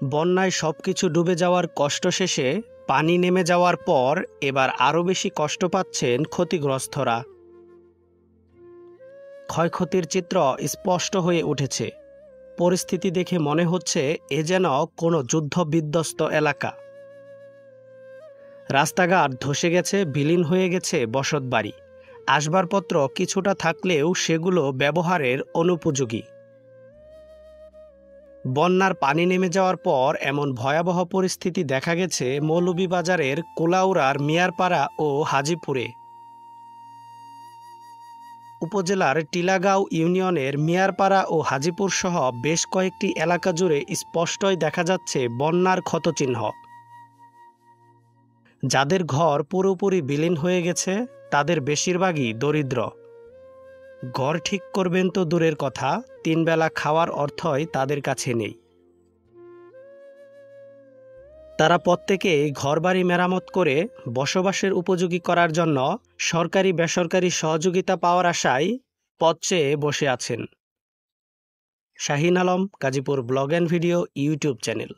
বন্যায় সবকিছু ডুবে যাওয়ার কষ্ট শেষে পানি নেমে যাওয়ার পর এবার আরও বেশি কষ্ট পাচ্ছেন ক্ষতিগ্রস্তরা। ক্ষয়ক্ষতির চিত্র স্পষ্ট হয়ে উঠেছে। পরিস্থিতি দেখে মনে হচ্ছে এ যেন কোনো যুদ্ধবিধ্বস্ত এলাকা। রাস্তাঘাট ধসে গেছে, বিলীন হয়ে গেছে বসতবাড়ি। আসবাবপত্র কিছুটা থাকলেও সেগুলো ব্যবহারের অনুপযোগী। বন্যার পানি নেমে যাওয়ার পর এমন ভয়াবহ পরিস্থিতি দেখা গেছে মৌলভীবাজারের কুলাউড়ার মিয়ারপাড়া ও হাজীপুরে। উপজেলার টিলাগাঁও ইউনিয়নের মিয়ারপাড়া ও হাজীপুর সহ বেশ কয়েকটি এলাকা জুড়ে স্পষ্টই দেখা যাচ্ছে বন্যার ক্ষতচিহ্ন। যাদের ঘর পুরোপুরি বিলীন হয়ে গেছে তাদের বেশিরভাগই দরিদ্র। ঘর ঠিক করবেন তো দূরের কথা, 3 বেলা খাওয়ার অর্থই তাদের কাছে নেই। তারা প্রত্যেকেই ঘরবাড়ি মেরামত করে বসবাসের উপযোগী করার জন্য সরকারি বেসরকারি সহযোগিতা পাওয়ার আশায় পথ চেয়ে বসে আছেন। Shahin Alam, Gazipur blog and video YouTube channel.